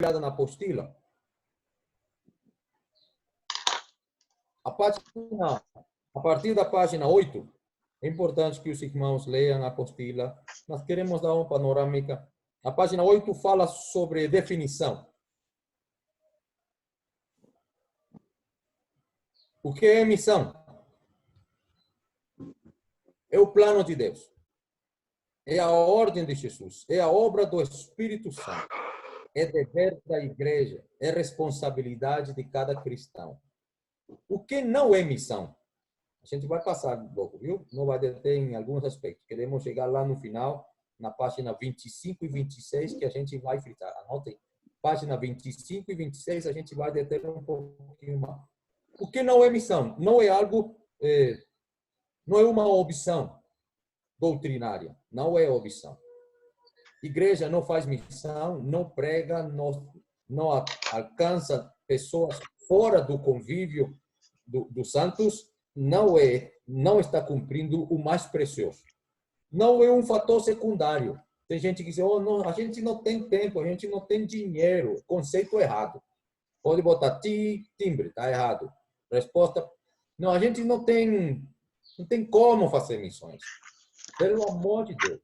olhada na apostila. A partir da página 8, é importante que os irmãos leiam a apostila. Nós queremos dar uma panorâmica. A página 8 fala sobre definição. O que é missão? É o plano de Deus. É a ordem de Jesus. É a obra do Espírito Santo. É dever da igreja. É responsabilidade de cada cristão. O que não é missão? A gente vai passar um pouco, viu? Não vai deter em alguns aspectos. Queremos chegar lá no final, na página 25 e 26, que a gente vai fritar. Anotem. Página 25 e 26, a gente vai deter um pouquinho mais. O que não é missão? Não é algo, não é uma opção doutrinária. Não é opção. Igreja não faz missão, não prega, não alcança pessoas fora do convívio dos santos, não está cumprindo o mais precioso. Não é um fator secundário. Tem gente que diz, oh, não, a gente não tem tempo, a gente não tem dinheiro. Conceito errado. Pode botar timbre, está errado. Resposta, não, a gente não tem como fazer missões. Pelo amor de Deus.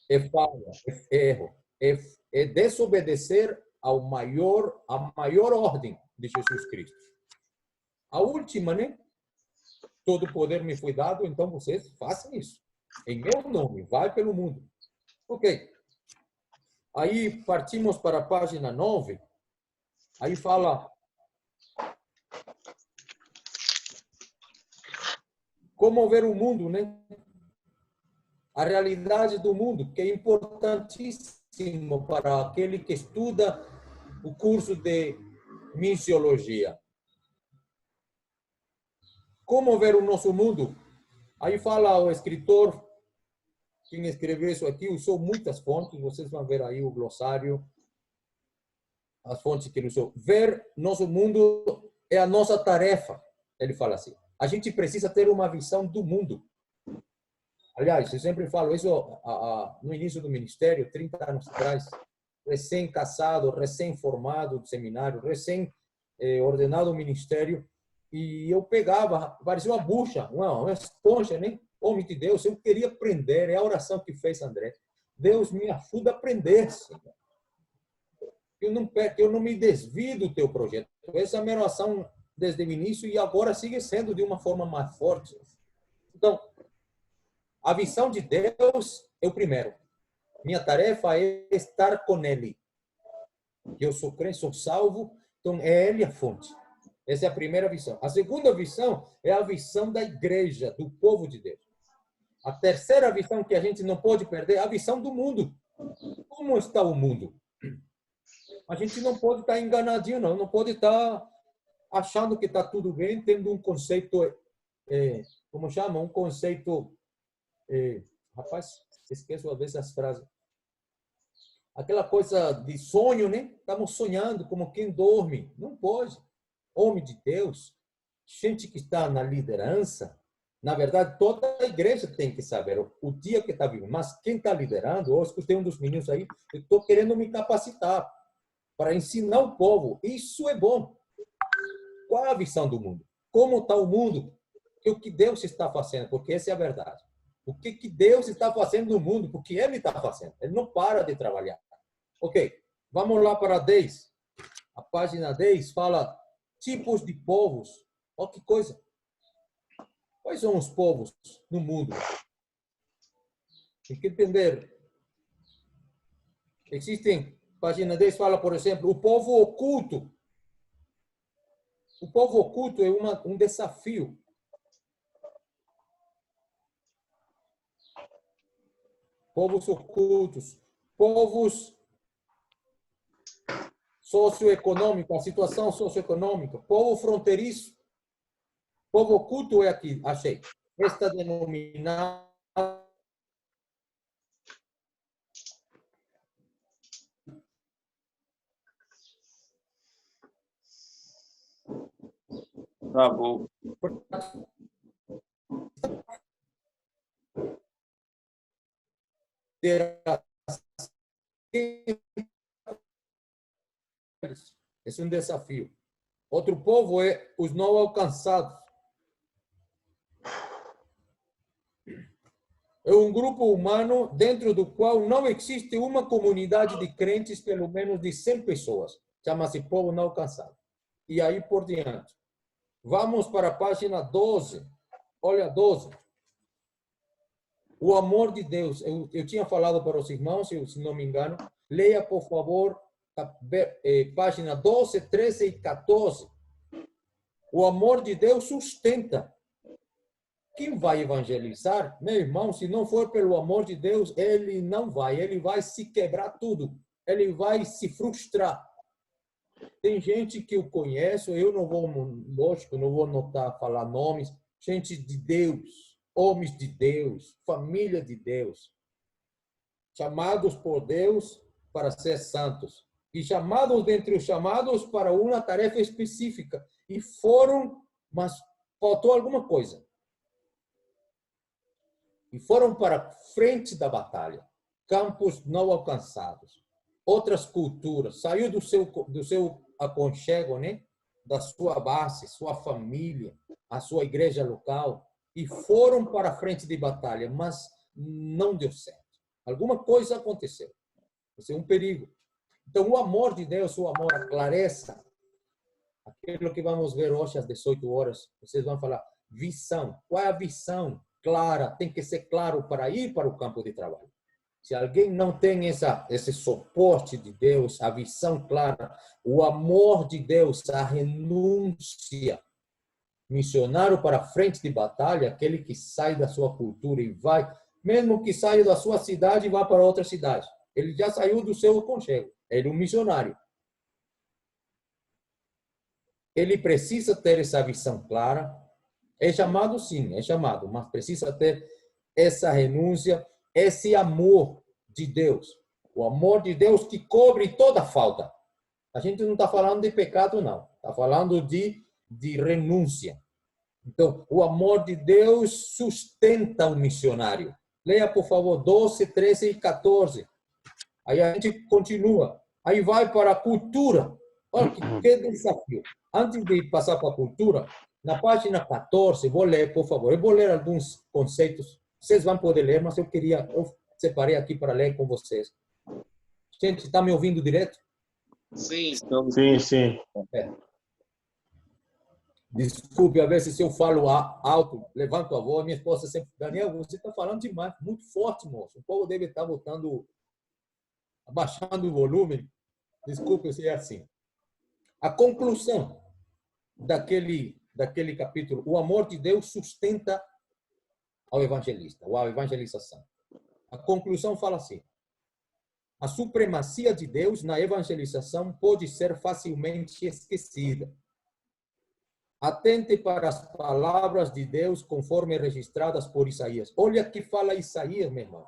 É falha, é erro, é desobedecer à maior ordem de Jesus Cristo. A última, né? Todo poder me foi dado, então vocês façam isso. Em meu nome, vai pelo mundo. Ok. Aí partimos para a página 9. Aí fala como ver o mundo, né? A realidade do mundo, que é importantíssimo para aquele que estuda o curso de missiologia. Como ver o nosso mundo? Aí fala o escritor, quem escreveu isso aqui, usou muitas fontes, vocês vão ver aí o glossário, as fontes que ele usou. Ver nosso mundo é a nossa tarefa, ele fala assim. A gente precisa ter uma visão do mundo. Aliás, eu sempre falo isso no início do ministério, 30 anos atrás, recém-casado, recém-formado do seminário, recém-ordenado ao ministério, e eu pegava, parecia uma bucha, uma esponja, né? Homem de Deus, eu queria aprender, é a oração que fez André. Deus me ajuda a aprender, Senhor. Que eu não me desvie do teu projeto. Essa é a minha oração desde o início e agora sigue sendo de uma forma mais forte. Então, a visão de Deus é o primeiro. Minha tarefa é estar com Ele. Eu sou crente, sou salvo, então é Ele a fonte. Essa é a primeira visão. A segunda visão é a visão da igreja, do povo de Deus. A terceira visão que a gente não pode perder é a visão do mundo. Como está o mundo? A gente não pode estar enganadinho, não pode estar achando que está tudo bem, tendo um conceito, como chama? Um conceito, rapaz, esqueço às vezes as frases. Aquela coisa de sonho, né? Estamos sonhando como quem dorme. Não pode. Homem de Deus, gente que está na liderança, na verdade, toda a igreja tem que saber o dia que está vivendo. Mas quem está liderando, eu escutei um dos meninos aí, eu estou querendo me capacitar para ensinar o povo. Isso é bom. Qual é a visão do mundo? Como está o mundo? O que Deus está fazendo? Porque essa é a verdade. O que Deus está fazendo no mundo? Porque Ele está fazendo. Ele não para de trabalhar. Ok, vamos lá para 10. A página 10 fala tipos de povos. Olha que coisa. Quais são os povos no mundo? Tem que entender. Existem, página 10 fala, por exemplo, o povo oculto. O povo oculto é um desafio. Povos ocultos, povos socioeconômicos, a situação socioeconômica, povo fronteiriço. Povo oculto é aqui, achei. Esta denominada Travou. ter É um desafio. Outro povo é os não alcançados. É um grupo humano dentro do qual não existe uma comunidade de crentes, pelo menos de 100 pessoas. Chama-se povo não alcançado. E aí por diante. Vamos para a página 12. Olha, 12. O amor de Deus. Eu tinha falado para os irmãos, se não me engano. Leia, por favor, página 12, 13 e 14. O amor de Deus sustenta. Quem vai evangelizar, meu irmão, se não for pelo amor de Deus, ele não vai. Ele vai se quebrar tudo. Ele vai se frustrar. Tem gente que eu conheço, eu não vou, lógico, não vou falar nomes, gente de Deus, homens de Deus, família de Deus, chamados por Deus para ser santos. E chamados dentre os chamados para uma tarefa específica. E foram, mas faltou alguma coisa. E foram para frente da batalha, campos não alcançados, outras culturas, saiu do seu aconchego, né? Da sua base, sua família, a sua igreja local, e foram para a frente de batalha, mas não deu certo. Alguma coisa aconteceu. Isso é um perigo. Então, o amor de Deus, o amor, a clareza, aquilo que vamos ver hoje às 18 horas, vocês vão falar, visão. Qual é a visão? Clara, tem que ser claro para ir para o campo de trabalho. Se alguém não tem esse suporte de Deus, a visão clara, o amor de Deus, a renúncia, missionário para a frente de batalha, aquele que sai da sua cultura e vai, mesmo que saia da sua cidade e vá para outra cidade. Ele já saiu do seu aconchego. Ele é um missionário. Ele precisa ter essa visão clara. É chamado, sim, é chamado, mas precisa ter essa renúncia, esse amor de Deus. O amor de Deus que cobre toda falta. A gente não está falando de pecado, não. Está falando de renúncia. Então, o amor de Deus sustenta o missionário. Leia, por favor, 12, 13 e 14. Aí a gente continua. Aí vai para a cultura. Olha que desafio. Antes de passar para a cultura, na página 14, vou ler, por favor. Eu vou ler alguns conceitos. Vocês vão poder ler, mas eu separei aqui para ler com vocês. Gente, está me ouvindo direto? Sim, estamos. Sim. É. Desculpe, às vezes se eu falo alto, levanto a voz, minha esposa sempre, Daniel, você está falando demais, muito forte, moço. O povo deve estar abaixando o volume. Desculpe se é assim. A conclusão daquele capítulo, o amor de Deus sustenta ao evangelista, ou a evangelização. A conclusão fala assim: a supremacia de Deus na evangelização pode ser facilmente esquecida. Atente para as palavras de Deus conforme registradas por Isaías. Olha o que fala Isaías, meu irmão.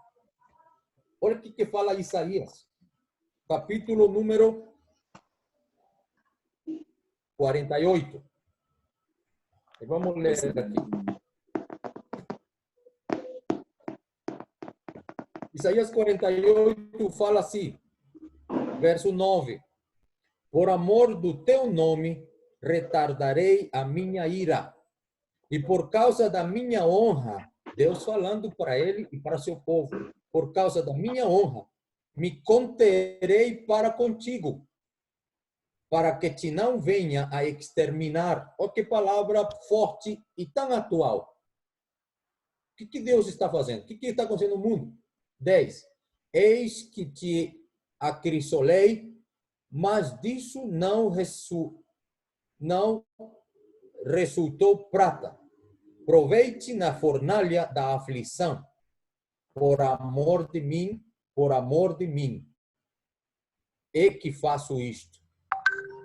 Olha o que fala Isaías. Capítulo número 48. E vamos ler aqui. Isaías 48 fala assim, verso 9. Por amor do teu nome, retardarei a minha ira. E por causa da minha honra, Deus falando para ele e para seu povo, por causa da minha honra, me conterei para contigo, para que te não venha a exterminar. Olha que palavra forte e tão atual. O que Deus está fazendo? O que está acontecendo no mundo? 10. Eis que te acrisolei, mas disso não resultou prata. Proveite na fornalha da aflição, por amor de mim, é que faço isto.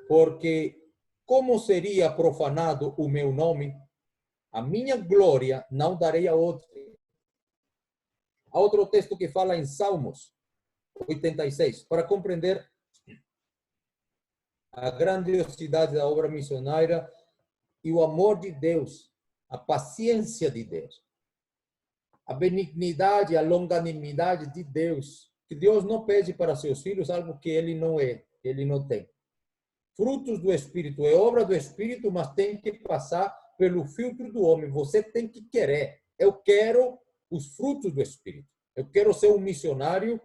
Porque como seria profanado o meu nome, a minha glória não darei a outro. Há outro texto que fala em Salmos 86, para compreender a grandiosidade da obra missionária e o amor de Deus, a paciência de Deus, a benignidade, a longanimidade de Deus, que Deus não pede para seus filhos algo que ele não é, ele não tem. Frutos do Espírito é obra do Espírito, mas tem que passar pelo filtro do homem. Você tem que querer. Eu quero os frutos do Espírito. Eu quero ser um missionário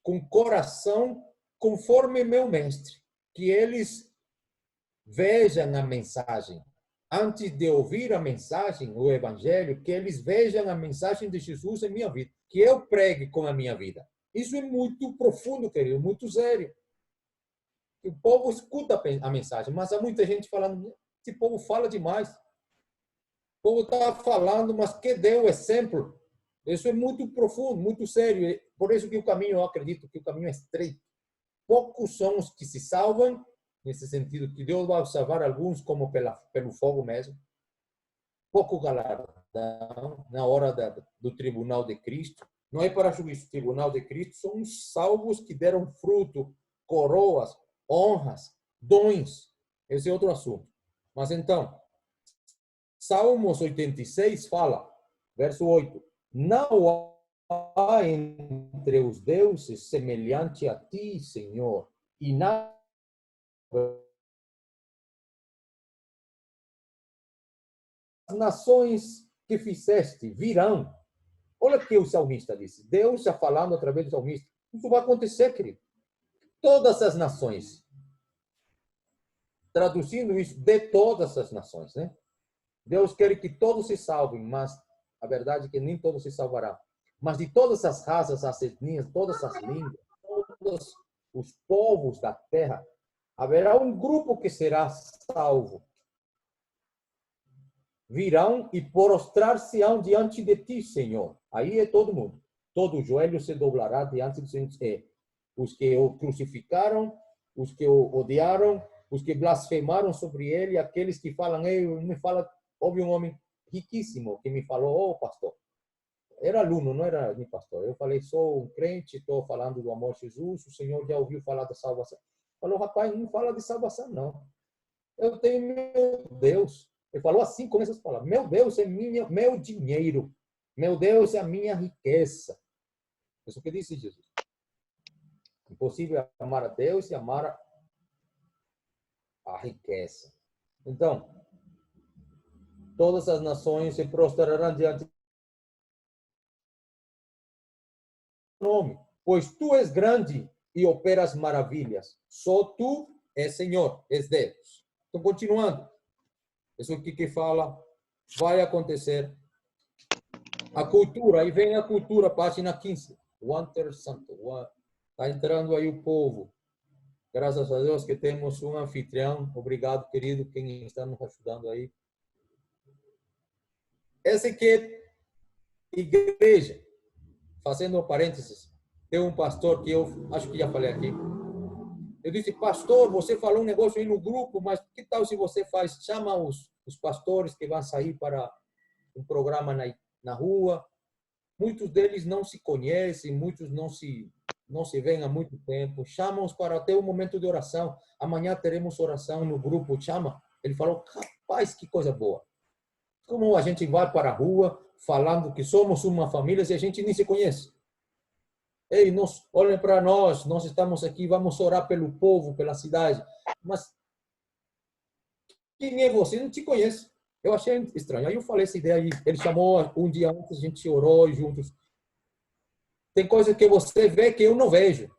com coração conforme meu mestre. Que eles vejam a mensagem. Antes de ouvir a mensagem, o Evangelho, que eles vejam a mensagem de Jesus em minha vida. Que eu pregue com a minha vida. Isso é muito profundo, querido, muito sério. O povo escuta a mensagem, mas há muita gente falando, esse povo fala demais. O povo está falando, mas que deu exemplo? Isso é muito profundo, muito sério. Por isso que o caminho, eu acredito que o caminho é estreito. Poucos são os que se salvam, nesse sentido, que Deus vai salvar alguns como pelo fogo mesmo. Pouco galardão na hora do tribunal de Cristo. Não é para juízo, o tribunal de Cristo são os salvos que deram fruto, coroas, honras, dons. Esse é outro assunto. Mas então, Salmos 86 fala, verso 8, não há entre os deuses semelhante a ti, Senhor, e nada as nações que fizeste virão. Olha o que o salmista disse. Deus já falando através do salmista. Isso vai acontecer, querido. Todas as nações. Traduzindo isso, de todas as nações, né? Deus quer que todos se salvem, mas a verdade é que nem todos se salvarão. Mas de todas as raças, as etnias, todas as línguas, todos os povos da terra, haverá um grupo que será salvo. Virão e prostrar-se-ão diante de ti, Senhor. Aí é todo mundo. Todo joelho se doblará diante do Senhor. Os que o crucificaram, os que o odiaram, os que blasfemaram sobre ele, aqueles que falam, me fala, houve um homem riquíssimo que me falou, pastor, era aluno, não era nem pastor. Eu falei, sou um crente, estou falando do amor de Jesus, o Senhor já ouviu falar da salvação. Falou, rapaz, não fala de salvação, não. Eu tenho meu Deus. Ele falou assim com essas palavras, meu Deus é meu dinheiro, meu Deus é a minha riqueza. Isso que disse Jesus. Impossível amar a Deus e amar a riqueza. Então, todas as nações se prostrarão diante do nome, pois tu és grande e operas maravilhas. Só tu és Senhor, és Deus. Então, continuando. Isso aqui que fala, vai acontecer. A cultura, aí vem a cultura, página 15. Water Santo. Está entrando aí o povo. Graças a Deus que temos um anfitrião. Obrigado, querido, quem está nos ajudando aí. Essa aqui é igreja. Fazendo um parênteses, tem um pastor que eu acho que já falei aqui. Eu disse, pastor, você falou um negócio aí no grupo, mas que tal se você chama os pastores que vão sair para um programa na rua? Muitos deles não se conhecem, muitos não se veem há muito tempo. Chamam-os para ter um momento de oração. Amanhã teremos oração no grupo. Chama. Ele falou, rapaz, que coisa boa. Como a gente vai para a rua falando que somos uma família se a gente nem se conhece? Ei, olhem para nós estamos aqui, vamos orar pelo povo, pela cidade. Mas quem é você? Não te conhece. Eu achei estranho. Aí eu falei essa ideia aí. Ele chamou um dia antes, a gente orou juntos. Tem coisas que você vê que eu não vejo.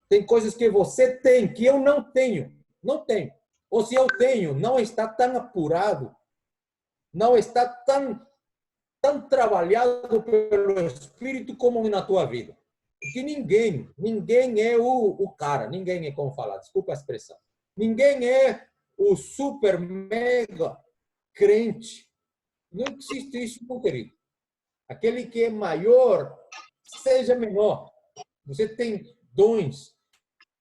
Tem coisas que você tem que eu não tenho. Não tenho. Ou se eu tenho, não está tão apurado, não está tão trabalhado pelo Espírito como na tua vida. Porque ninguém é o cara, ninguém é como falar, desculpa a expressão. Ninguém é o super mega crente. Não existe isso, meu querido. Aquele que é maior, seja menor. Você tem dons,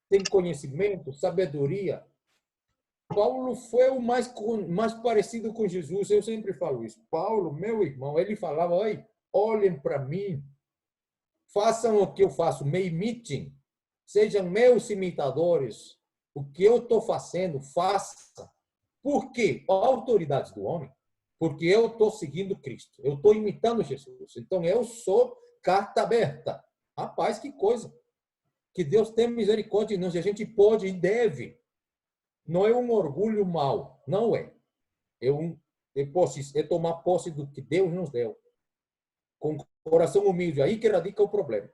tem conhecimento, sabedoria. Paulo foi o mais parecido com Jesus. Eu sempre falo isso. Paulo, meu irmão, ele falava, olhem para mim, façam o que eu faço, me imitem, sejam meus imitadores. O que eu estou fazendo, faça. Por quê? A autoridade do homem. Porque eu estou seguindo Cristo. Eu estou imitando Jesus. Então, eu sou carta aberta. Rapaz, que coisa. Que Deus tenha misericórdia de nós. E a gente pode e deve não é um orgulho mau, não é. É tomar posse do que Deus nos deu, com coração humilde. Aí que radica o problema.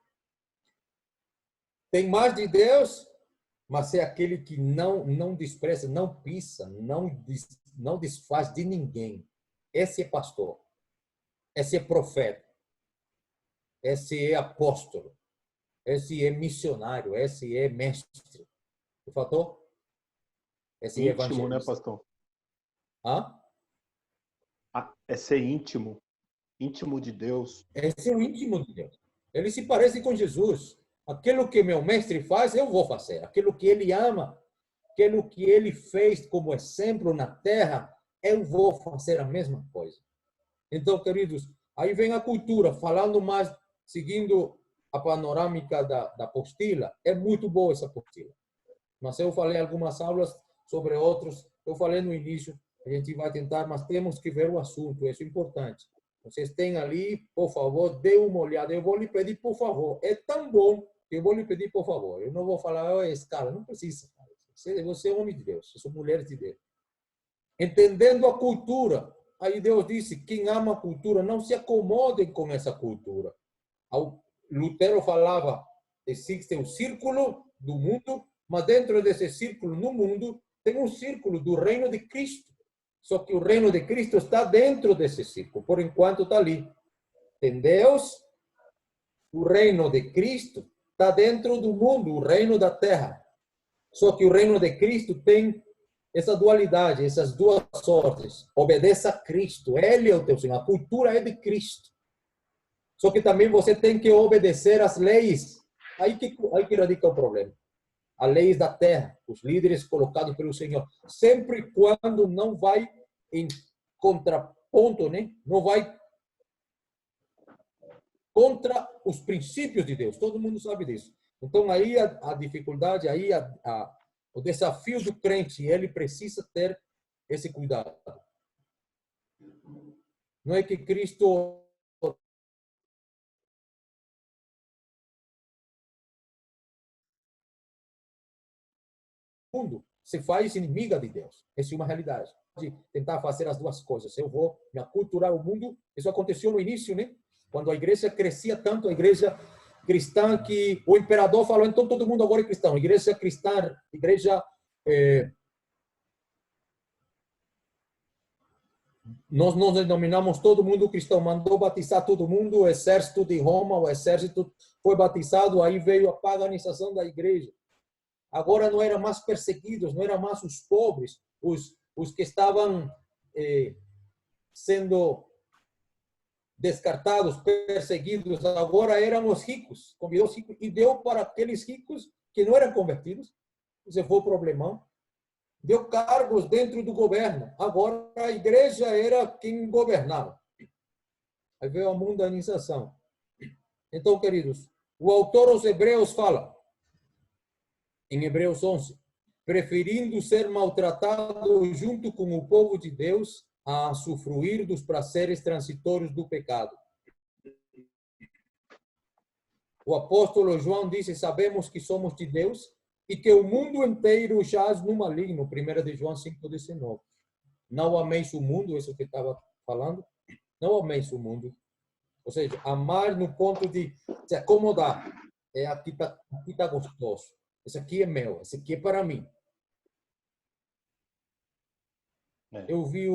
Tem mais de Deus, mas é aquele que não despreza, não pisa, não desfaz de ninguém. Esse é pastor, esse é profeta, esse é apóstolo, esse é missionário, esse é mestre. O fator? Esse é Íntimo, né, evangelista. pastor? Hã? É ser íntimo, íntimo de Deus. Esse é o íntimo de Deus. Ele se parece com Jesus. Aquilo que meu mestre faz, eu vou fazer. Aquilo que ele ama, aquilo que ele fez como exemplo na terra, eu vou fazer a mesma coisa. Então, queridos, aí vem a cultura, falando mais, seguindo a panorâmica da apostila. É muito boa essa apostila. Mas eu falei algumas aulas sobre outros. Eu falei no início, a gente vai tentar, mas temos que ver o assunto, isso é importante. Vocês têm ali, por favor, dê uma olhada. Eu vou lhe pedir, por favor. É tão bom que eu vou lhe pedir, por favor. Eu não vou falar, escala, não precisa. Você é homem de Deus, você é mulher de Deus. Entendendo a cultura. Aí Deus disse, quem ama a cultura, não se acomodem com essa cultura. Lutero falava, existe um círculo do mundo, mas dentro desse círculo no mundo, tem um círculo do reino de Cristo. Só que o reino de Cristo está dentro desse círculo. Por enquanto está ali. Tem Deus, o reino de Cristo está dentro do mundo, o reino da terra. Só que o reino de Cristo tem essa dualidade, essas duas sortes. Obedeça a Cristo. Ele é o teu Senhor. A cultura é de Cristo. Só que também você tem que obedecer às leis. Aí que radica o problema. As leis da terra, os líderes colocados pelo Senhor. Sempre quando não vai em contraponto, né? Não vai contra os princípios de Deus. Todo mundo sabe disso. Então, aí a dificuldade, aí o desafio do crente, ele precisa ter esse cuidado. Não é que Cristo mundo se faz inimiga de Deus. Essa é uma realidade. De tentar fazer as duas coisas. Eu vou me aculturar o mundo. Isso aconteceu no início, né? Quando a igreja crescia tanto, a igreja cristã, que o imperador falou, então todo mundo agora é cristão. Igreja cristã, igreja... nós nos denominamos todo mundo cristão. Mandou batizar todo mundo. O exército de Roma, o exército foi batizado. Aí veio a paganização da igreja. Agora não eram mais perseguidos, não eram mais os pobres, os que estavam sendo descartados, perseguidos. Agora eram os ricos. Convidou os ricos e deu para aqueles ricos que não eram convertidos. Esse foi o problemão. Deu cargos dentro do governo. Agora a igreja era quem governava. Aí veio a mundanização. Então, queridos, o autor aos Hebreus fala, em Hebreus 11, preferindo ser maltratado junto com o povo de Deus a usufruir dos prazeres transitórios do pecado. O apóstolo João disse, sabemos que somos de Deus e que o mundo inteiro jaz no maligno. 1 de João 5,19. Não ameis o mundo, isso que estava falando. Não ameis o mundo. Ou seja, amar no ponto de se acomodar. Aqui tá gostoso. Esse aqui é meu, esse aqui é para mim. Eu vi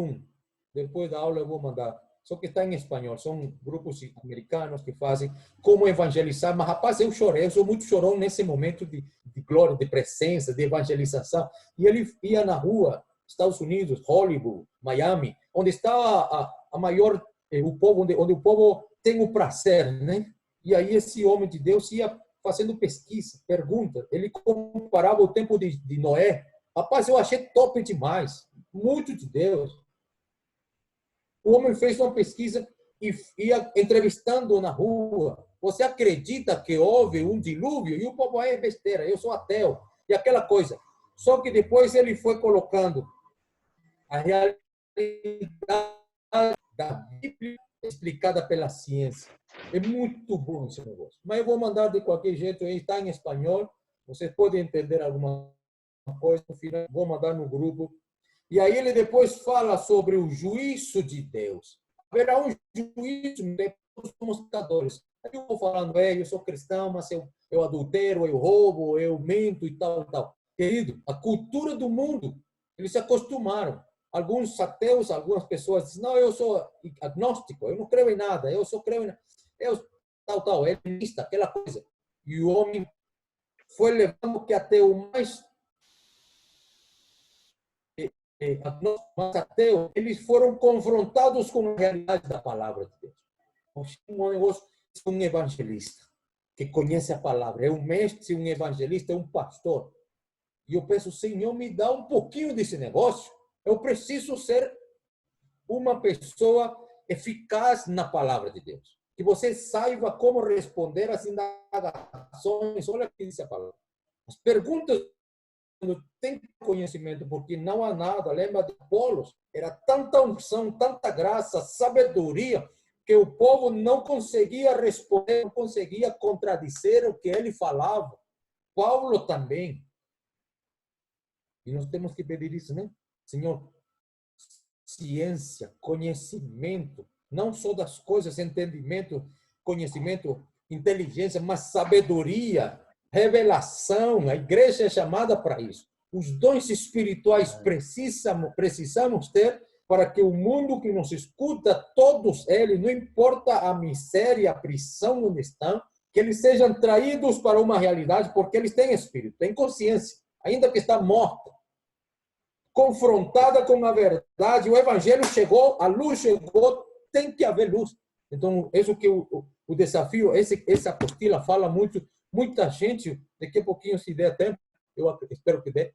depois da aula eu vou mandar, só que está em espanhol, são grupos americanos que fazem como evangelizar, mas rapaz, eu chorei, eu sou muito chorão nesse momento de glória, de presença, de evangelização, e ele ia na rua, Estados Unidos, Hollywood, Miami, onde está a maior, o povo, onde o povo tem o prazer, né? E aí esse homem de Deus ia fazendo pesquisa, pergunta. Ele comparava o tempo de Noé. Rapaz, eu achei top demais. Muito de Deus. O homem fez uma pesquisa e ia entrevistando na rua. Você acredita que houve um dilúvio? E o povo é besteira, eu sou ateu. E aquela coisa. Só que depois ele foi colocando a realidade da Bíblia explicada pela ciência. É muito bom esse negócio. Mas eu vou mandar de qualquer jeito, está em espanhol, vocês podem entender alguma coisa, no final vou mandar no grupo. E aí ele depois fala sobre o juízo de Deus. Haverá um juízo depois dos pecadores. Aí eu vou falando, eu sou cristão, mas eu adultero, eu roubo, eu minto e tal, e tal. Querido, a cultura do mundo, eles se acostumaram. Alguns ateus, algumas pessoas dizem, não, eu sou agnóstico, eu não creio em nada, eu só creio em... Eu, tal, é mista, aquela coisa. E o homem foi levando que até o mais agnóstico, eles foram confrontados com a realidade da palavra de Deus. Um negócio, um evangelista que conhece a palavra, é um mestre, um evangelista, é um pastor. E eu penso, Senhor, me dá um pouquinho desse negócio. Eu preciso ser uma pessoa eficaz na palavra de Deus. Que você saiba como responder às indagações. Olha o que diz a palavra. As perguntas não tem conhecimento, porque não há nada. Lembra de Apolos? Era tanta unção, tanta graça, sabedoria, que o povo não conseguia responder, não conseguia contradizer o que ele falava. Paulo também. E nós temos que pedir isso, né? Senhor, ciência, conhecimento, não só das coisas, entendimento, conhecimento, inteligência, mas sabedoria, revelação. A igreja é chamada para isso. Os dons espirituais precisamos ter para que o mundo que nos escuta, todos eles, não importa a miséria, a prisão onde estão, que eles sejam traídos para uma realidade, porque eles têm espírito, têm consciência, ainda que está morta, confrontada com a verdade. O evangelho chegou, a luz chegou, tem que haver luz. Então, isso que o desafio, essa apostila fala muito, muita gente, daqui a pouquinho, se der tempo, eu espero que dê,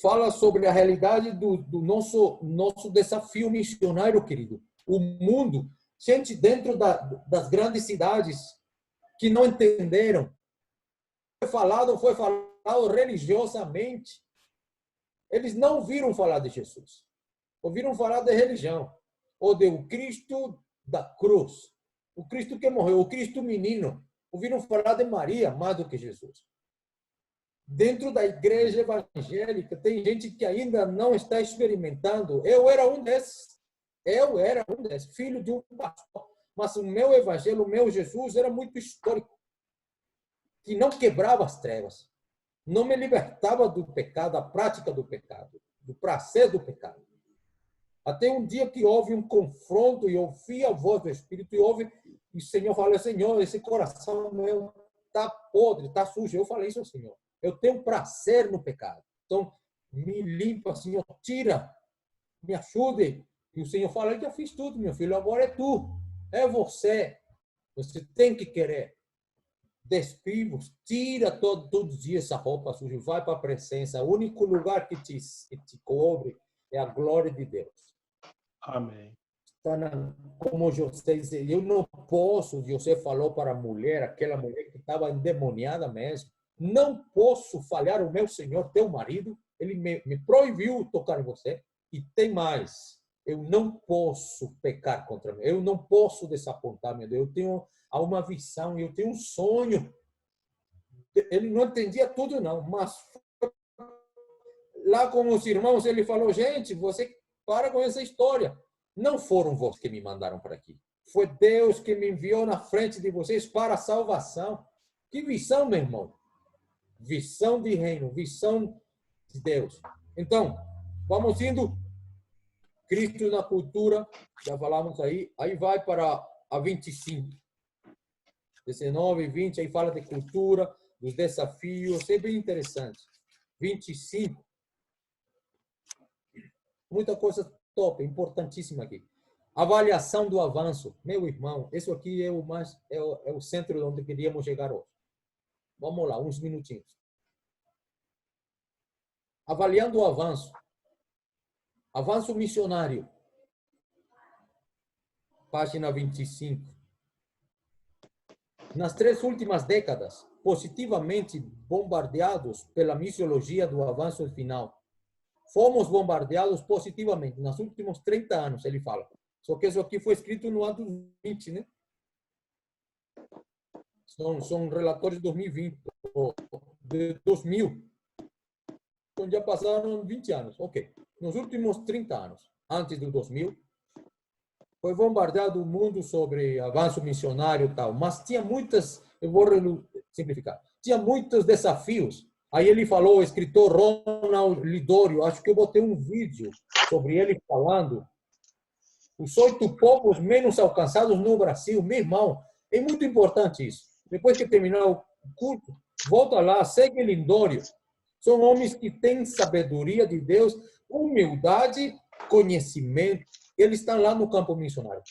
fala sobre a realidade do nosso desafio missionário, querido. O mundo, gente dentro das grandes cidades que não entenderam. Foi falado religiosamente. Eles não ouviram falar de Jesus. Ouviram falar de religião. Ou do Cristo da cruz. O Cristo que morreu, o Cristo menino. Ouviram falar de Maria mais do que Jesus. Dentro da igreja evangélica, tem gente que ainda não está experimentando. Eu era um desses, filho de um pastor. Mas o meu evangelho, o meu Jesus, era muito histórico. Que não quebrava as trevas. Não me libertava do pecado, da prática do pecado, do prazer do pecado. Até um dia que houve um confronto e ouvi a voz do Espírito e o Senhor falou, Senhor, esse coração meu está podre, está sujo. Eu falei isso ao Senhor. Eu tenho prazer no pecado. Então, me limpa, Senhor, tira, me ajude. E o Senhor fala, eu já fiz tudo, meu filho, agora é tu, é você. Você tem que querer. Despimos, tira todos os dias essa roupa suja, vai para a presença. O único lugar que te cobre é a glória de Deus. Amém. Como José disse, eu não posso, José falou para a mulher, aquela mulher que estava endemoniada mesmo, não posso falhar o meu Senhor, teu marido, ele me proibiu tocar em você, e tem mais, eu não posso pecar contra mim, eu não posso desapontar, meu Deus, eu tenho uma visão, eu tenho um sonho. Ele não entendia tudo, não, mas lá com os irmãos, ele falou, gente, você para com essa história. Não foram vocês que me mandaram para aqui. Foi Deus que me enviou na frente de vocês para a salvação. Que visão, meu irmão? Visão de reino, visão de Deus. Então, vamos indo. Cristo na cultura, já falamos aí. Aí vai para a 25. 19 e 20, aí fala de cultura, dos desafios. É bem interessante. 25. Muita coisa top, importantíssima aqui. Avaliação do avanço. Meu irmão, isso aqui é o centro onde queríamos chegar hoje. Vamos lá, uns minutinhos. Avaliando o avanço. Avanço missionário. Página 25. Nas 3 últimas décadas, positivamente bombardeados pela missiologia do avanço final. Fomos bombardeados positivamente nos últimos 30 anos, ele fala. Só que isso aqui foi escrito no ano 20, né? São relatórios de 2020, ou de 2000. Então já passaram 20 anos. Ok. Nos últimos 30 anos, antes do 2000, foi bombardeado o mundo sobre avanço missionário e tal, mas tinha muitas, eu vou simplificar, tinha muitos desafios. Aí ele falou, o escritor Ronald Lidório, acho que eu botei um vídeo sobre ele falando, os 8 povos menos alcançados no Brasil. Meu irmão, é muito importante isso. Depois que terminar o culto, volta lá, segue Lidório. São homens que têm sabedoria de Deus, humildade, conhecimento. Eles estão lá no campo missionário.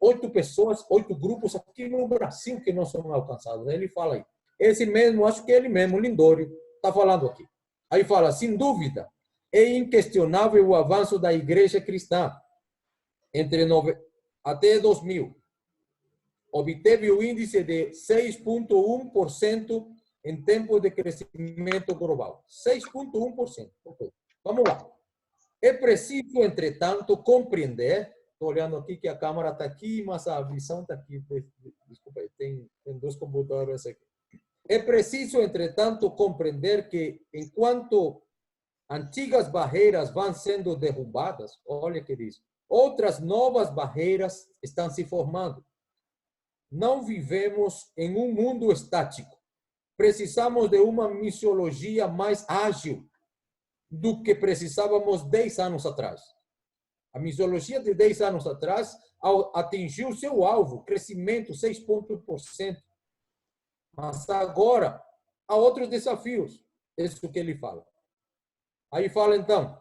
8 pessoas, 8 grupos aqui no Brasil que não são alcançados. Ele fala aí. Esse mesmo, acho que é ele mesmo, Lidório, está falando aqui. Aí fala, sem dúvida, é inquestionável o avanço da igreja cristã. Até 2000, obteve o índice de 6,1% em tempo de crescimento global. 6,1%. Okay. Vamos lá. É preciso, entretanto, compreender, estou olhando aqui que a câmera está aqui, mas a visão está aqui. Desculpa, tem 2 computadores aqui. É preciso, entretanto, compreender que, enquanto antigas barreiras vão sendo derrubadas, olha que diz, outras novas barreiras estão se formando. Não vivemos em um mundo estático. Precisamos de uma missiologia mais ágil do que precisávamos 10 anos atrás. A missiologia de 10 anos atrás atingiu seu alvo, crescimento 6%. Mas agora há outros desafios. Isso que ele fala. Aí fala então,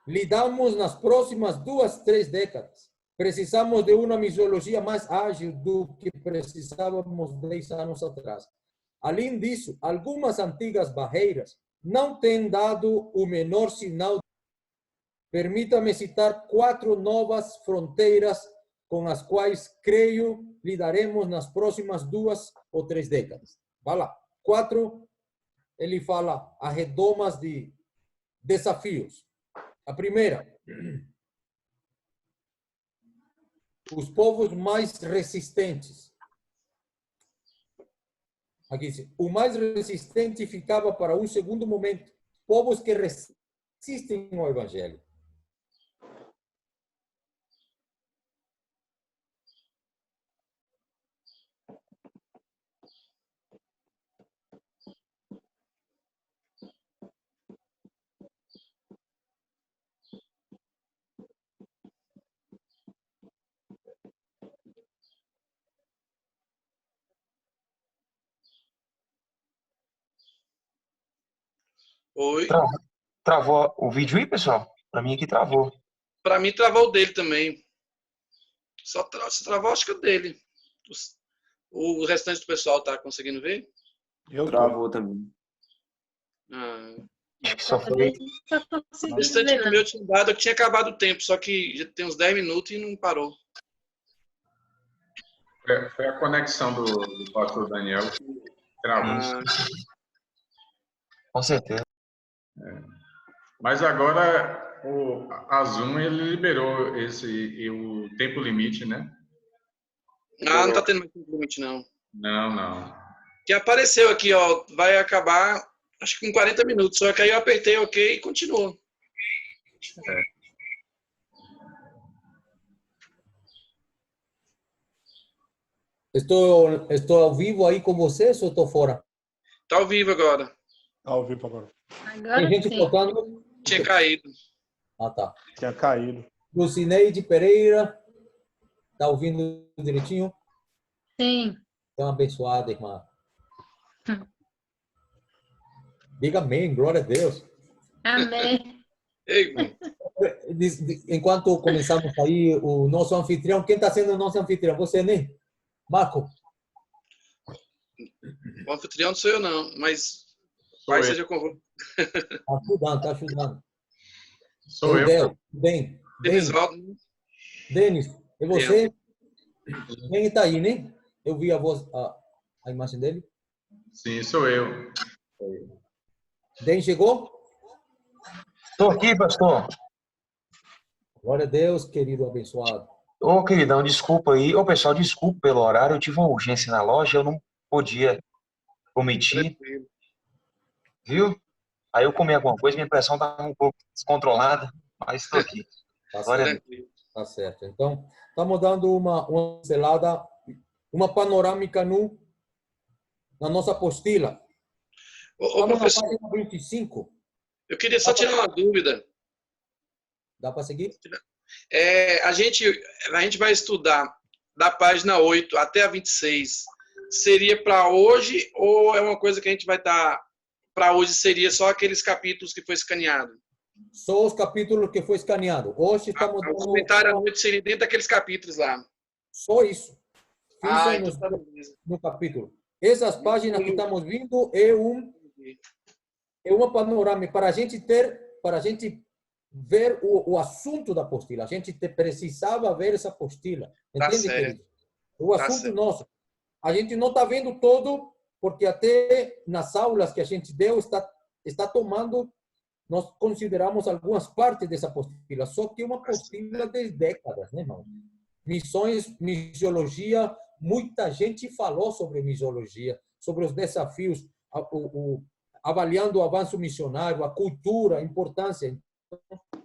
lidamos nas próximas 2, 3 décadas. Precisamos de uma missiologia mais ágil do que precisávamos 10 anos atrás. Além disso, algumas antigas barreiras não têm dado o menor sinal. Permita-me citar 4 novas fronteiras com as quais, creio, lidaremos nas próximas 2 ou 3 décadas. Vai lá. 4, ele fala a redomas de desafios. A primeira, os povos mais resistentes. Aqui diz, o mais resistente ficava para um segundo momento. Povos que resistem ao Evangelho. Oi. Travou o vídeo aí, pessoal? Para mim aqui travou. Para mim travou o dele também. Só travou, acho que o dele. O restante do pessoal tá conseguindo ver? Travou também. Acho que só foi. O restante do meu tinha dado, que tinha acabado o tempo, só que já tem uns 10 minutos e não parou. Foi a conexão do pastor Daniel que travou. Com certeza. Mas agora a Zoom ele liberou o tempo limite, né? Não tá tendo mais tempo limite, não. Não. Que apareceu aqui, ó, vai acabar, acho que com 40 minutos, só que aí eu apertei OK e continuou. Estou ao vivo aí com vocês ou estou fora? Tá ao vivo agora. Tá ao vivo agora. Tem gente faltando? Tinha caído. Ah, tá. Tinha caído. Lucineide Pereira, tá ouvindo direitinho? Sim. Então, abençoada, irmã. Diga amém, glória a Deus. Amém. Ei, Enquanto começamos aí, o nosso anfitrião, quem está sendo o nosso anfitrião? Você, né? Marco? o anfitrião não sou eu, não, mas vai seja convosco. Tá ajudando. Sou eu. Bem. Episódio. Denis, é você? Quem está aí, né? Eu vi a voz, a imagem dele. Sim, sou eu. Den chegou? Estou aqui, pastor. Glória a Deus, querido abençoado. Ô, queridão, desculpa aí. Ô, pessoal, desculpa pelo horário. Eu tive uma urgência na loja, eu não podia omitir. viu? Aí eu comi alguma coisa, minha pressão estava um pouco descontrolada, mas estou aqui. Tá Glória a certo. Deus. Tá certo. Então, estamos dando uma pincelada, uma panorâmica na nossa apostila. Ô, Estamos na professor, página 25. eu queria só tirar uma dúvida. Dá para seguir? A gente vai estudar da página 8 até a 26. Seria para hoje ou é uma coisa que a gente vai estar... Para hoje seria só aqueles capítulos que foi escaneado? Só os capítulos que foi escaneado. Hoje estamos O dando comentário à noite seria dentro daqueles capítulos lá. só isso. Então Fiz tá beleza. no capítulo. Essas páginas que estamos vindo é uma panorâmica para a gente ver o assunto da apostila. A gente precisava ver essa apostila. Entende, certo. querido? O Tá assunto certo. nosso. A gente não está vendo todo, porque até nas aulas que a gente deu está tomando, nós consideramos algumas partes dessa apostila, só que é uma apostila de décadas, né, irmão? Missões, missiologia, muita gente falou sobre missiologia, sobre os desafios, avaliando o avanço missionário, a cultura, a importância. Então,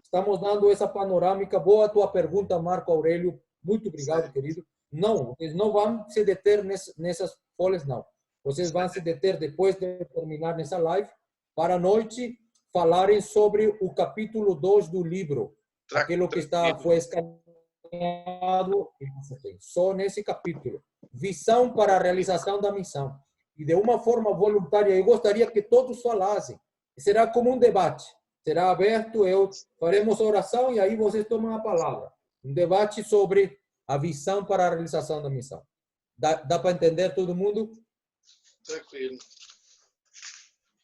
estamos dando essa panorâmica. Boa a tua pergunta, Marco Aurélio. Muito obrigado, querido. Não, vocês não vão se deter nessas folhas, não. Vocês vão se deter depois de terminar nessa live, para a noite falarem sobre o capítulo 2 do livro. Aquilo que foi escaneado, só nesse capítulo. Visão para a realização da missão. E de uma forma voluntária, eu gostaria que todos falassem. Será como um debate. Será aberto, faremos oração e aí vocês tomam a palavra. Um debate sobre a visão para a realização da missão. Dá para entender todo mundo? Tranquilo.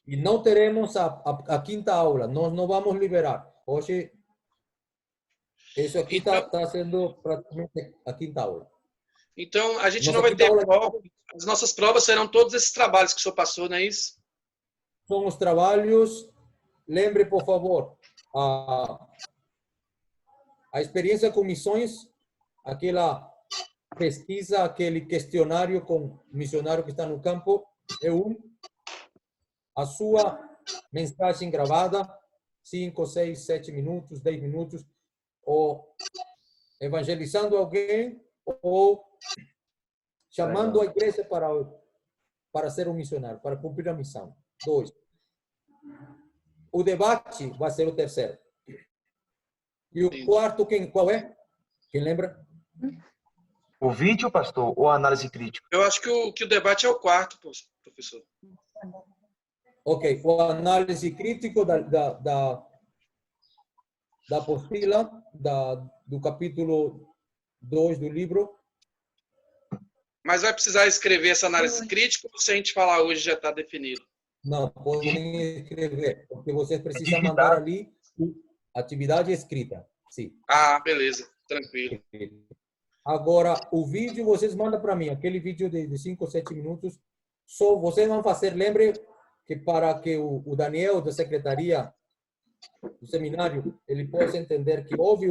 E não teremos a quinta aula. Nós não vamos liberar. Hoje, isso aqui está sendo praticamente a quinta aula. Então, a gente Nossa não vai ter aula... prova. As nossas provas serão todos esses trabalhos que o senhor passou, não é isso? São os trabalhos. Lembre, por favor, a experiência com missões, aquela pesquisa, aquele questionário com o missionário que está no campo, é a sua mensagem gravada, 5, 6, 7 minutos, 10 minutos, ou evangelizando alguém, ou chamando a igreja para ser um missionário, para cumprir a missão. 2. O debate vai ser o terceiro. E o quarto, qual é? Quem lembra? O vídeo, pastor, ou a análise crítica? Eu acho que o debate é o quarto, professor. Ok. O análise crítico da apostila, do capítulo 2 do livro. Mas vai precisar escrever essa análise crítica ou se a gente falar hoje já está definido? Não, podem escrever, porque vocês precisam mandar ali atividade escrita. Sim. Ah, beleza. Tranquilo. Agora, o vídeo vocês mandam para mim, aquele vídeo de 5 ou 7 minutos. Só vocês vão fazer, lembre que para que o Daniel da secretaria do seminário, ele possa entender que houve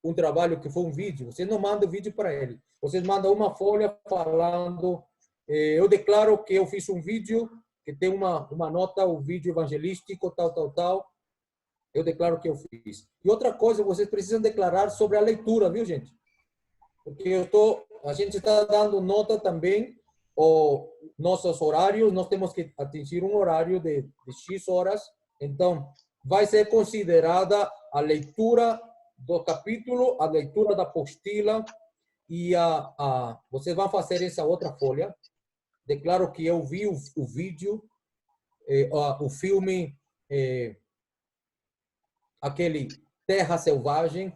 um trabalho que foi um vídeo. Vocês não mandam o vídeo para ele. Vocês mandam uma folha falando, eu declaro que eu fiz um vídeo que tem uma nota, o vídeo evangelístico, tal. Eu declaro que eu fiz. E outra coisa, vocês precisam declarar sobre a leitura, viu, gente? Porque a gente está dando nota também, nossos horários, nós temos que atingir um horário de X horas. Então, vai ser considerada a leitura do capítulo, a leitura da apostila e vocês vão fazer essa outra folha. Declaro que eu vi o vídeo, o filme, aquele Terra Selvagem.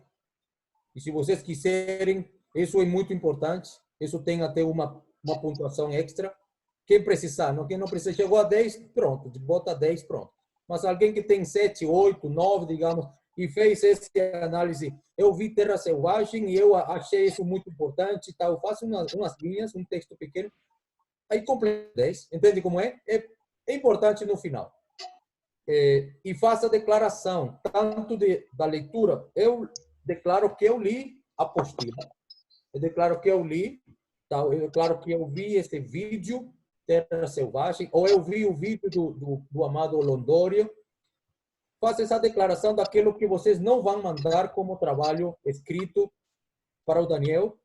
E se vocês quiserem, isso é muito importante. Isso tem até uma pontuação extra. Quem precisar, quem não precisa, chegou a 10, pronto, bota 10, pronto. Mas alguém que tem 7, 8, 9, digamos, e fez essa análise, eu vi Terra Selvagem e eu achei isso muito importante, tá? Eu faço umas linhas, um texto pequeno, aí completo 10, entende como é? É importante no final. E faça a declaração, tanto da leitura, eu declaro que eu li a apostila, eu declaro que eu li, tá? Eu declaro que eu vi esse vídeo Terra Selvagem, ou eu vi o vídeo do amado Londório, faça essa declaração daquilo que vocês não vão mandar como trabalho escrito para o Daniel.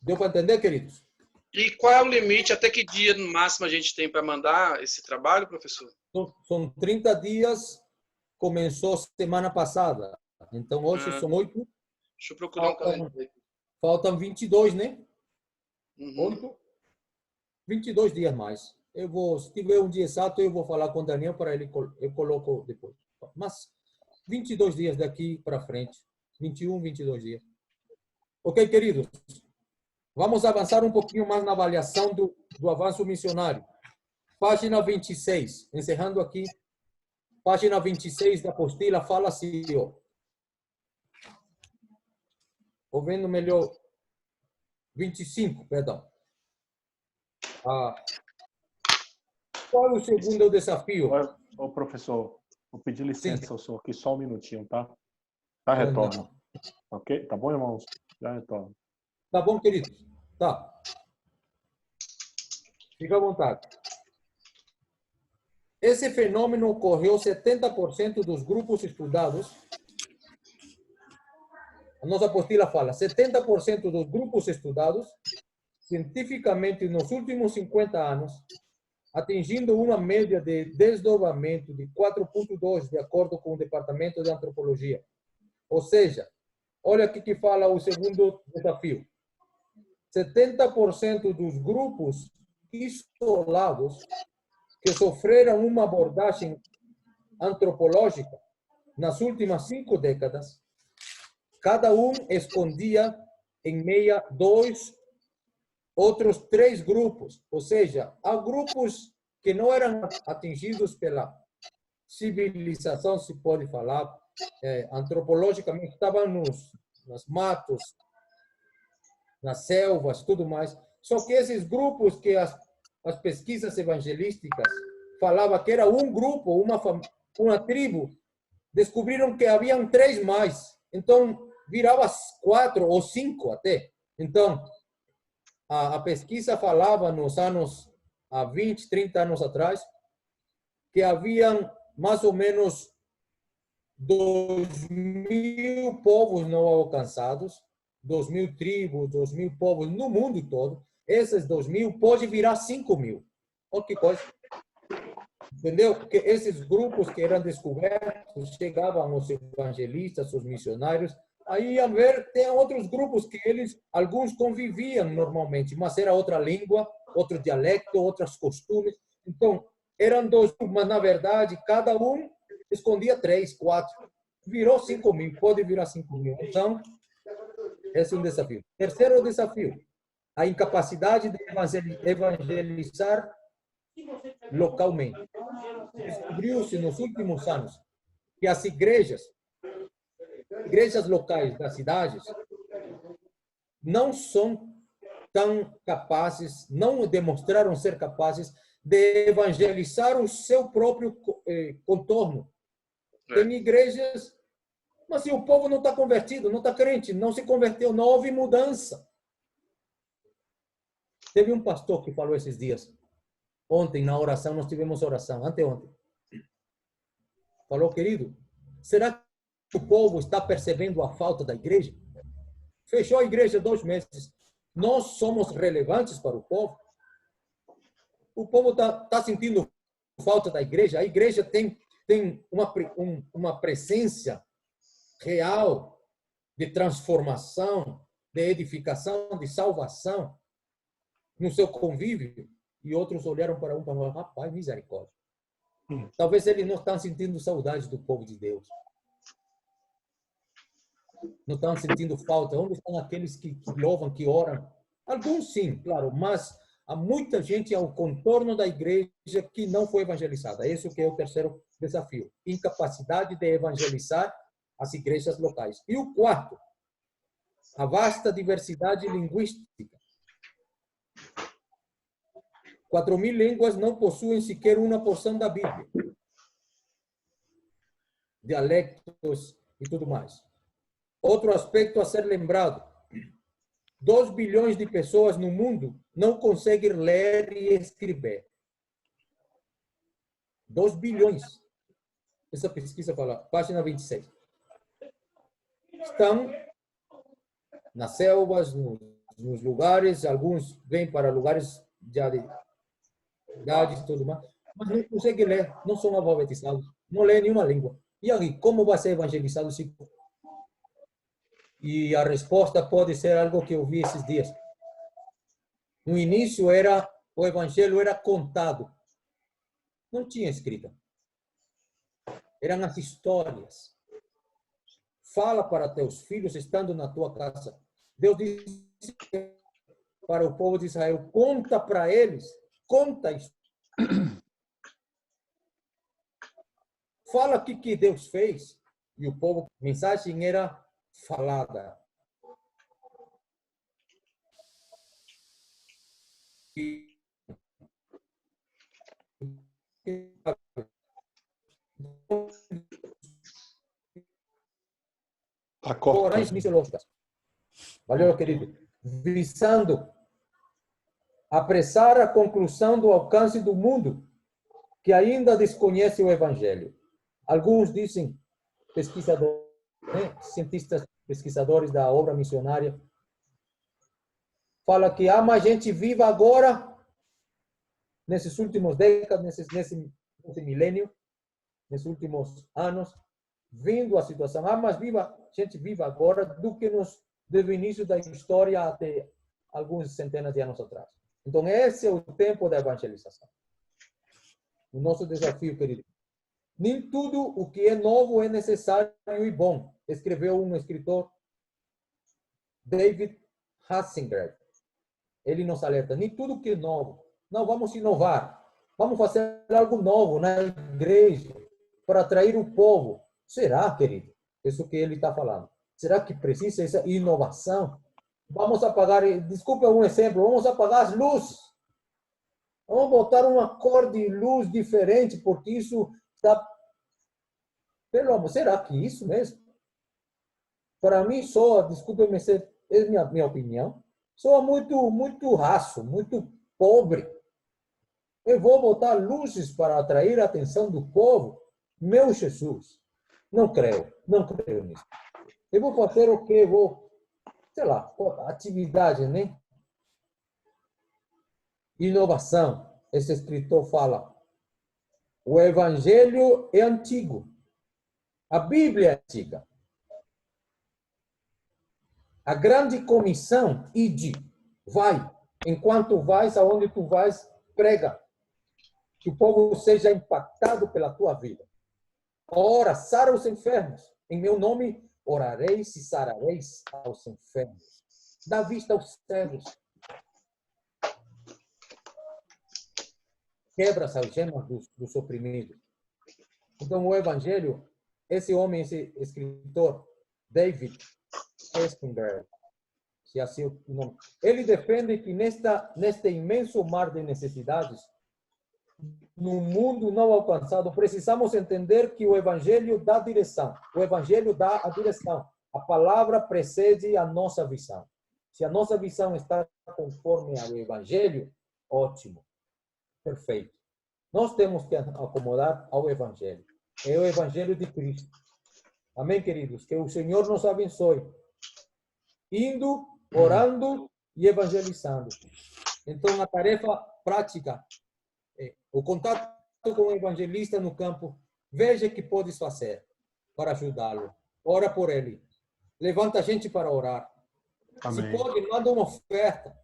Deu para entender, queridos? E qual é o limite? Até que dia no máximo a gente tem para mandar esse trabalho, professor? São 30 dias, começou semana passada. Então, hoje são 8. Deixa eu procurar um calendário. Faltam 22, né? Uhum. 8. 22 dias mais. Eu vou, se tiver um dia exato, eu vou falar com o Daniel para ele, eu coloco depois. Mas 22 dias daqui para frente. 21, 22 dias. Ok, queridos? Vamos avançar um pouquinho mais na avaliação do avanço missionário. Página 26. Encerrando aqui. Página 26 da apostila fala assim, ó. Ou vendo melhor. 25, perdão. Qual é o segundo desafio? Ô, professor, vou pedir licença Sim. ao senhor aqui só um minutinho, tá? Já retorno. Ok? Tá bom, irmãos? Já retorno. Tá bom, querido? Tá. Fica à vontade. Esse fenômeno ocorreu 70% dos grupos estudados. A nossa apostila fala 70% dos grupos estudados cientificamente nos últimos 50 anos, atingindo uma média de desdobramento de 4,2 de acordo com o Departamento de Antropologia. Ou seja, olha aqui que fala o segundo desafio. 70% dos grupos isolados que sofreram uma abordagem antropológica nas últimas 5 décadas, cada um escondia em meia 2 outros 3 grupos, ou seja, há grupos que não eram atingidos pela civilização, se pode falar, antropologicamente, estavam nos matos, nas selvas, tudo mais. Só que esses grupos que as pesquisas evangelísticas falavam que era um grupo, uma tribo, descobriram que haviam 3 mais. Então, virava 4 ou 5 até. Então, a pesquisa falava nos anos, há 20, 30 anos atrás, que haviam mais ou menos 2.000 povos não alcançados, 2.000 tribos, 2.000 povos no mundo todo. Esses 2.000 pode virar 5.000. Olha que coisa. Entendeu? Porque esses grupos que eram descobertos chegavam aos evangelistas, aos missionários. Aí, a ver, tem outros grupos que alguns conviviam normalmente, mas era outra língua, outro dialecto, outros costumes. Então, eram 2 grupos, mas, na verdade, cada um escondia 3, 4. Virou 5.000, pode virar 5.000. Então, esse é um desafio. Terceiro desafio, a incapacidade de evangelizar localmente. Descobriu-se nos últimos anos que as igrejas locais das cidades não são tão capazes, não demonstraram ser capazes de evangelizar o seu próprio contorno. Tem igrejas, mas se o povo não está convertido, não está crente, não se converteu, não houve mudança. Teve um pastor que falou esses dias, ontem na oração, nós tivemos oração, anteontem. Falou, querido, será que o povo está percebendo a falta da igreja? Fechou a igreja 2 meses. Nós somos relevantes para o povo? O povo está sentindo falta da igreja? A igreja tem uma presença real de transformação, de edificação, de salvação no seu convívio? E outros olharam para um e falaram, rapaz, misericórdia. Talvez eles não estão sentindo saudade do povo de Deus. Não estão sentindo falta. Onde estão aqueles que louvam, que oram? Alguns sim, claro, mas há muita gente ao contorno da igreja que não foi evangelizada. Esse que é o terceiro desafio. Incapacidade de evangelizar as igrejas locais. E o quarto, a vasta diversidade linguística. 4.000 línguas não possuem sequer uma porção da Bíblia. Dialectos e tudo mais. Outro aspecto a ser lembrado. 2 bilhões de pessoas no mundo não conseguem ler e escrever. 2 bilhões. Essa pesquisa fala, página 26. Estão nas selvas, nos lugares, alguns vêm para lugares já de idade e tudo mais, mas não conseguem ler, não são alfabetizados, não lêem nenhuma língua. E aí, como vai ser evangelizado se... E a resposta pode ser algo que eu vi esses dias. No início, o evangelho era contado. Não tinha escrita. Eram as histórias. Fala para teus filhos estando na tua casa. Deus disse para o povo de Israel, conta para eles, conta isso. Fala o que Deus fez. E o povo, a mensagem era falada. Tá cortando. Missiológicas. Valeu, querido. Visando apressar a conclusão do alcance do mundo que ainda desconhece o Evangelho. Alguns dizem, pesquisadores, cientistas, pesquisadores da obra missionária, fala que há mais gente viva agora, nesses últimos décadas, nesse milênio, nesses últimos anos, vindo a situação, há mais gente viva agora do que desde o início da história até algumas centenas de anos atrás. Então, esse é o tempo da evangelização. O nosso desafio, querido. Nem tudo o que é novo é necessário e bom. Escreveu um escritor, David Hassinger. Ele nos alerta. Nem tudo que é novo. Não, vamos inovar. Vamos fazer algo novo na igreja para atrair o povo. Será, querido? Isso que ele está falando. Será que precisa essa inovação? Vamos apagar, desculpa um exemplo, vamos apagar as luzes. Vamos botar uma cor de luz diferente, porque isso está... Pelo amor, será que isso mesmo? Para mim, soa, desculpe-me, é minha opinião, soa muito raso, muito pobre. Eu vou botar luzes para atrair a atenção do povo? Meu Jesus, não creio nisso. Eu vou fazer o quê? Sei lá, atividade, né? Inovação. Esse escritor fala, o evangelho é antigo. A Bíblia é antiga. A grande comissão, ide, vai. Enquanto vais, aonde tu vais, prega. Que o povo seja impactado pela tua vida. Ora, sara os enfermos. Em meu nome, orareis e sarareis aos enfermos. Dá vista aos cegos. Quebra as algemas dos oprimidos. Então, o Evangelho, esse homem, esse escritor, David Hassinger, se assim o nome, ele defende que neste imenso mar de necessidades, no mundo não alcançado, precisamos entender que o Evangelho dá direção. O Evangelho dá a direção. A palavra precede a nossa visão. Se a nossa visão está conforme ao Evangelho, ótimo. Perfeito. Nós temos que acomodar ao Evangelho. É o Evangelho de Cristo. Amém, queridos? Que o Senhor nos abençoe. Indo, orando e evangelizando. Então, a tarefa prática é o contato com o evangelista no campo. Veja o que podes fazer para ajudá-lo. Ora por ele. Levanta a gente para orar. Amém. Se pode, manda uma oferta.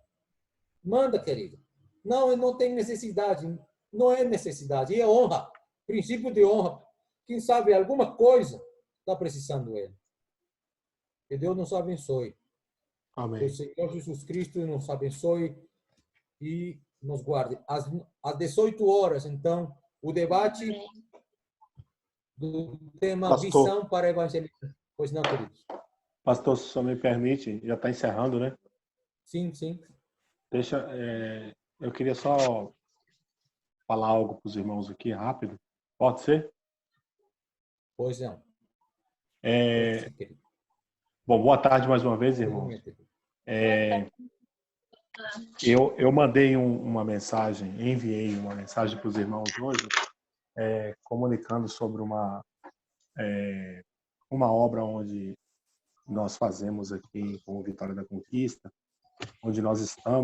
Manda, querido. Não tem necessidade. Não é necessidade. É honra. Princípio de honra. Quem sabe alguma coisa está precisando ele. Que Deus nos abençoe. Amém. Que o Senhor Jesus Cristo nos abençoe e nos guarde. Às 18 horas, então, o debate do tema Pastor. Visão para Evangelizar. Pois não, queridos? Pastor, se o senhor me permite, já está encerrando, né? Sim, sim. Eu queria só falar algo para os irmãos aqui, rápido. Pode ser? Pois não. Bom, boa tarde mais uma vez, irmãos. Eu mandei uma mensagem, enviei uma mensagem para os irmãos hoje, comunicando sobre uma obra onde nós fazemos aqui com o Vitória da Conquista, onde nós estamos